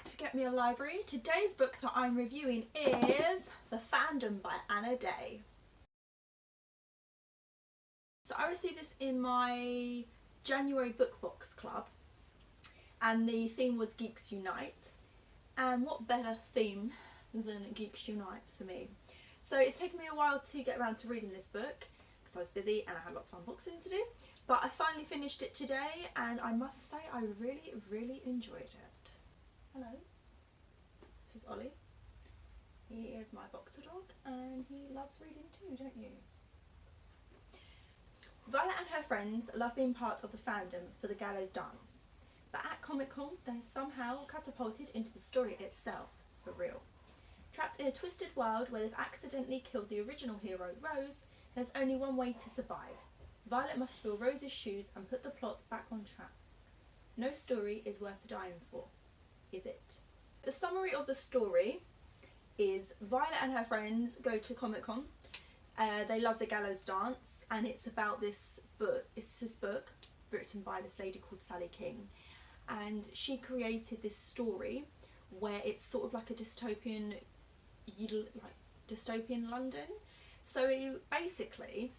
to Get Me a Library. Today's book that I'm reviewing is The Fandom by Anna Day. So I received this in my January book box club and the theme was Geeks Unite, and what better theme than Geeks Unite for me. So it's taken me a while to get around to reading this book because I was busy and I had lots of unboxing to do, but I finally finished it today and I must say I really enjoyed it. Hello, this is Ollie. He is my boxer dog and he loves reading too, don't you? Violet and her friends love being part of the fandom for the Gallows Dance, but at Comic-Con they're somehow catapulted into the story itself for real. Trapped in a twisted world where they've accidentally killed the original hero, Rose, there's only one way to survive. Violet must fill Rose's shoes and put the plot back on track. No story is worth dying for, is it? The summary of the story is Violet and her friends go to Comic-Con. They love the Gallows Dance, and it's about this book. It's this book written by this lady called Sally King, and she created this story where it's sort of like a dystopian London. So basically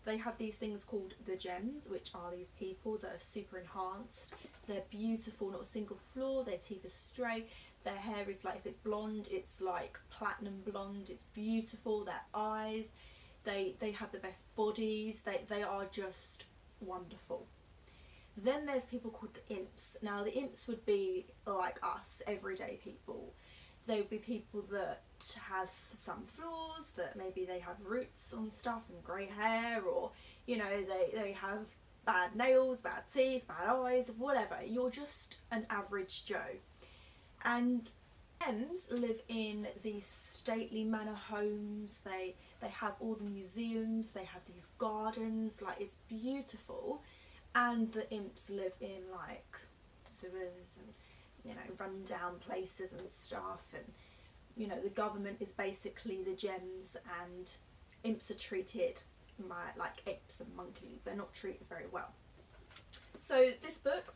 they have these things called the Gems, which are these people that are super enhanced. They're beautiful, not a single flaw. Their teeth are straight. Their hair is like, if it's blonde, it's like platinum blonde. It's beautiful. Their eyes, they have the best bodies. They are just wonderful. Then there's people called the Imps. Now the Imps would be like us, everyday people. They would be people that have some flaws, that maybe they have roots on stuff and grey hair, or you know, they have bad nails, bad teeth, bad eyes, whatever. You're just an average Joe. And Gems live in these stately manor homes. They have all the museums, they have these gardens, like it's beautiful. And the Imps live in like sewers and, you know, run down places and stuff, and you know, the government is basically the Gems, and Imps are treated like apes and monkeys. They're not treated very well. So this book,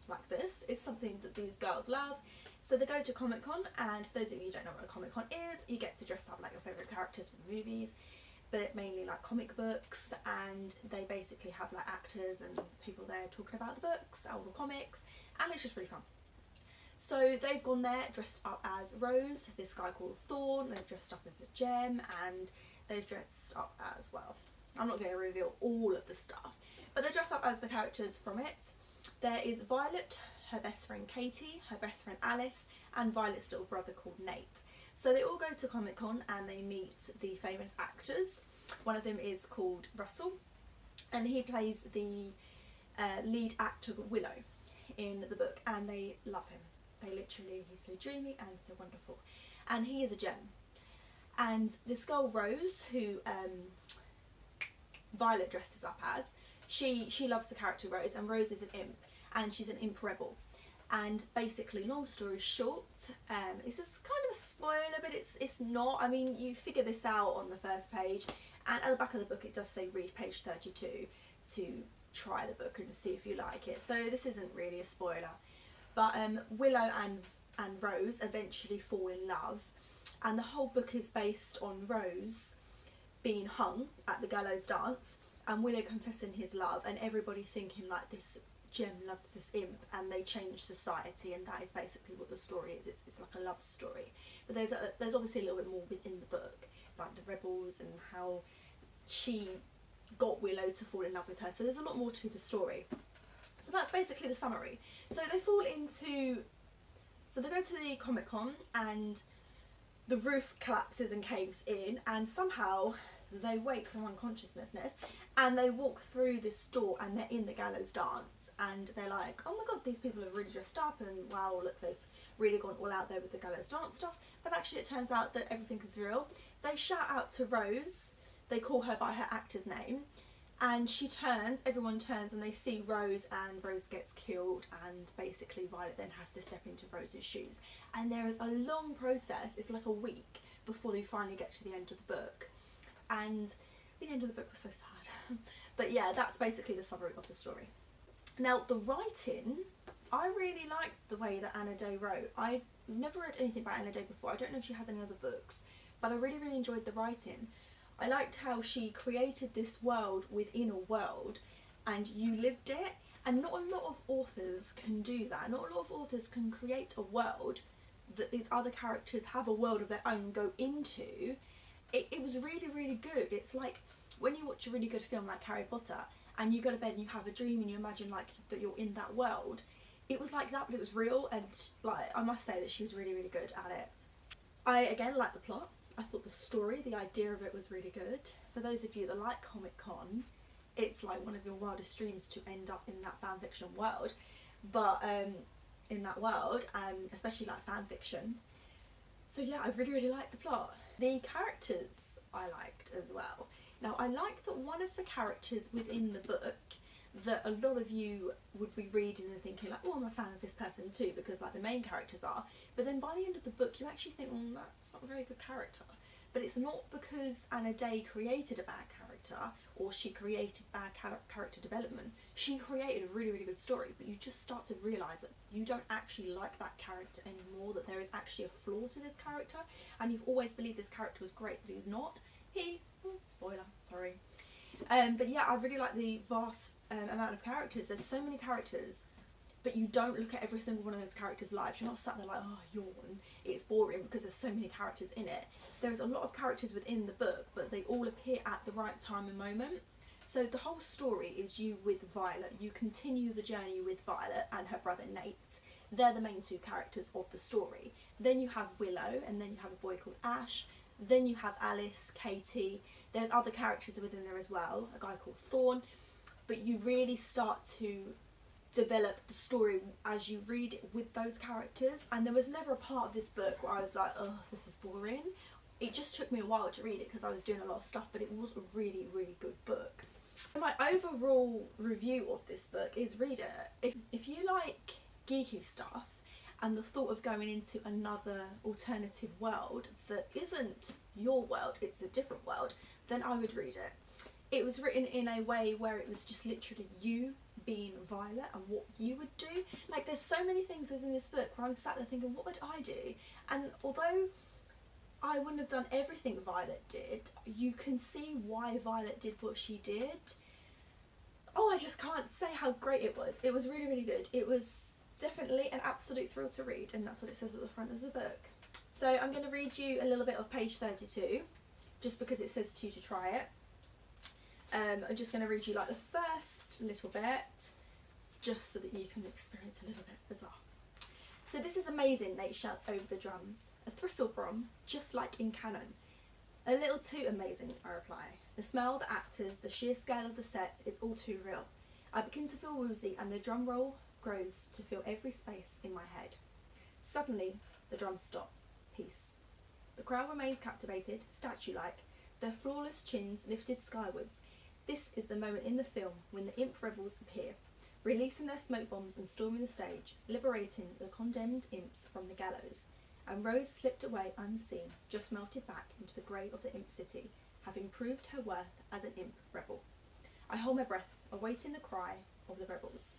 like this, is something that these girls love. So they go to Comic-Con, and for those of you who don't know what a Comic-Con is, you get to dress up like your favourite characters from the movies, but mainly like comic books, and they basically have like actors and people there talking about the books, all the comics, and it's just really fun. So they've gone there dressed up as Rose, this guy called Thorn. They've dressed up as a Gem, and they've dressed up as, well, I'm not going to reveal all of the stuff, but they're dressed up as the characters from it. There is Violet, her best friend Katie, her best friend Alice, and Violet's little brother called Nate. So they all go to Comic-Con and they meet the famous actors. One of them is called Russell, and he plays the lead actor Willow in the book, and they love him. He's so dreamy and so wonderful, and he is a Gem. And this girl Rose, who Violet dresses up as, she loves the character Rose, and Rose is an imp, and she's an imp rebel. And basically, long story short, this is kind of a spoiler, but it's not. I mean, you figure this out on the first page, and at the back of the book it does say read page 32 to try the book and to see if you like it. So this isn't really a spoiler. But Willow and Rose eventually fall in love, and the whole book is based on Rose being hung at the Gallows Dance and Willow confessing his love, and everybody thinking like this Gem loves this imp, and they change society, and that is basically what the story is. It's like a love story, but there's obviously a little bit more within the book, like the rebels and how she got Willow to fall in love with her. So there's a lot more to the story. So that's basically the summary. So they fall into, so they go to the Comic-Con, and the roof collapses and caves in, and somehow they wake from unconsciousness, and they walk through this door, and they're in the Gallows Dance, and they're like, oh my god, these people are really dressed up, and wow, look, they've really gone all out there with the Gallows Dance stuff. But actually it turns out that everything is real. They shout out to Rose, they call her by her actor's name, and she turns, everyone turns, and they see Rose, and Rose gets killed, and basically Violet then has to step into Rose's shoes. And there is a long process, it's like a week before they finally get to the end of the book. And the end of the book was so sad. But yeah, that's basically the summary of the story. Now the writing I really liked the way that Anna Day wrote. I've never read anything by Anna Day before. I don't know if she has any other books, but I really, really enjoyed the writing. I liked how she created this world within a world and you lived it. And not a lot of authors can do that. Not a lot of authors can create a world that these other characters have a world of their own and go into. It was really, really good. It's like when you watch a really good film like Harry Potter and you go to bed and you have a dream and you imagine like that you're in that world. It was like that, but it was real, and like I must say that she was really, really good at it. I again liked the plot. I thought the story, the idea of it was really good. For those of you that like Comic Con, it's like one of your wildest dreams to end up in that fan fiction world. But in that world, especially like fan fiction. So yeah, I really, really liked the plot. The characters I liked as well. Now I like that one of the characters within the book that a lot of you would be reading and thinking like, oh, I'm a fan of this person too, because like the main characters are, but then by the end of the book you actually think, well, that's not a very good character. But it's not because Anna Day created a bad character or she created bad character development. She created a really, really good story, but you just start to realise that you don't actually like that character anymore, that there is actually a flaw to this character, and you've always believed this character was great, but he's not. Spoiler, sorry. But yeah, I really like the vast amount of characters. There's so many characters, but you don't look at every single one of those characters' lives. You're not sat there like, oh, yawn. It's boring because there's so many characters in it. There's a lot of characters within the book, but they all appear at the right time and moment. So the whole story is you with Violet. You continue the journey with Violet and her brother Nate. They're the main two characters of the story. Then you have Willow, and then you have a boy called Ash. Then you have Alice, Katie. There's other characters within there as well, a guy called Thorn. But you really start to develop the story as you read it with those characters. And there was never a part of this book where I was like, oh, this is boring. It just took me a while to read it because I was doing a lot of stuff, but it was a really, really good book. And my overall review of this book is read it. If you like geeky stuff and the thought of going into another alternative world that isn't your world, it's a different world, then I would read it. It was written in a way where it was just literally you being Violet and what you would do. Like there's so many things within this book where I'm sat there thinking, what would I do? And although I wouldn't have done everything Violet did, you can see why Violet did what she did. Oh, I just can't say how great it was. It was really, really good. It was definitely an absolute thrill to read, and that's what it says at the front of the book. So I'm going to read you a little bit of page 32, just because it says to you to try it. I'm just going to read you like the first little bit, just so that you can experience a little bit as well. So this is amazing, Nate shouts over the drums. A Thistleprom, just like in canon. A little too amazing, I reply. The smell, the actors, the sheer scale of the set is all too real. I begin to feel woozy and the drum roll grows to fill every space in my head. Suddenly, the drums stop. Peace. The crowd remains captivated, statue-like, their flawless chins lifted skywards. This is the moment in the film when the imp rebels appear, releasing their smoke bombs and storming the stage, liberating the condemned imps from the gallows. And Rose slipped away unseen, just melted back into the grey of the imp city, having proved her worth as an imp rebel. I hold my breath, awaiting the cry of the rebels.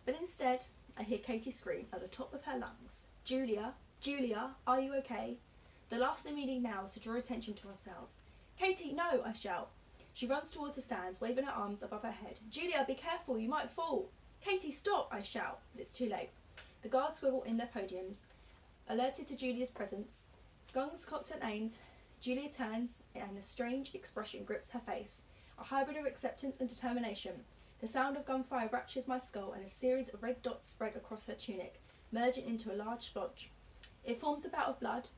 But instead, I hear Katie scream at the top of her lungs, Julia, Julia, are you okay? The last thing we need now is to draw attention to ourselves. Katie, no, I shout. She runs towards the stands, waving her arms above her head. Julia, be careful, you might fall. Katie, stop, I shout, but it's too late. The guards swivel in their podiums, alerted to Julia's presence. Guns cocked and aimed, Julia turns and a strange expression grips her face, a hybrid of acceptance and determination. The sound of gunfire raptures my skull and a series of red dots spread across her tunic, merging into a large splotch. It forms a bout of blood,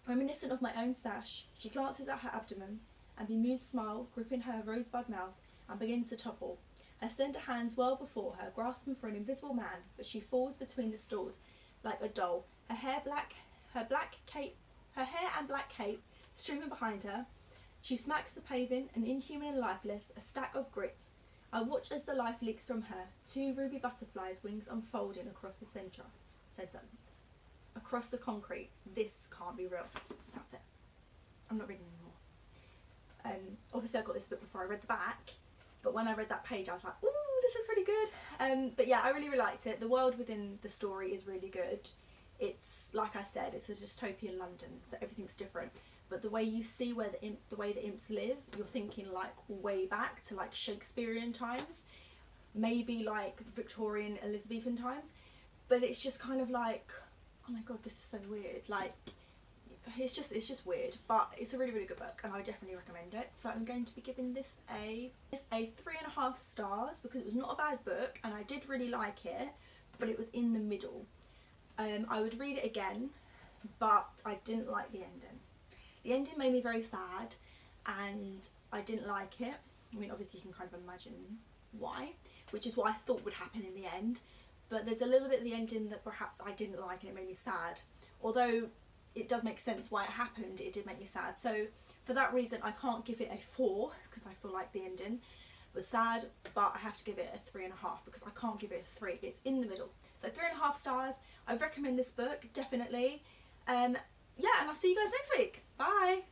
reminiscent of my own sash. She glances at her abdomen, and bemused smile gripping her rosebud mouth, and begins to topple. Her slender hands whirl before her, grasping for an invisible man, but she falls between the stalls like a doll. Her hair and black cape streaming behind her. She smacks the paving, and inhuman and lifeless, a stack of grit. I watch as the life leaks from her, two ruby butterflies' wings unfolding across the centre. Across the concrete. This can't be real. That's it. I'm not reading anymore. Obviously I got this book before I read the back, but when I read that page I was like, ooh, this looks really good. But yeah, I really liked it. The world within the story is really good. It's, like I said, it's a dystopian London, so everything's different. But the way you see where the way the imps live, you're thinking like way back to like Shakespearean times, maybe like Victorian, Elizabethan times. But it's just kind of like, oh my god, this is so weird. Like, it's just weird, but it's a really, really good book, and I would definitely recommend it. So I'm going to be giving this a 3.5 stars, because it was not a bad book, and I did really like it, but it was in the middle. I would read it again, but I didn't like the ending. The ending made me very sad, and I didn't like it. I mean, obviously you can kind of imagine why, which is what I thought would happen in the end. But there's a little bit of the ending that perhaps I didn't like, and it made me sad. Although it does make sense why it happened, it did make me sad. So for that reason, I can't give it a 4, because I feel like the ending was sad, but I have to give it a 3.5, because I can't give it a 3. It's in the middle. So 3.5 stars. I recommend this book, definitely. Yeah, and I'll see you guys next week. Bye.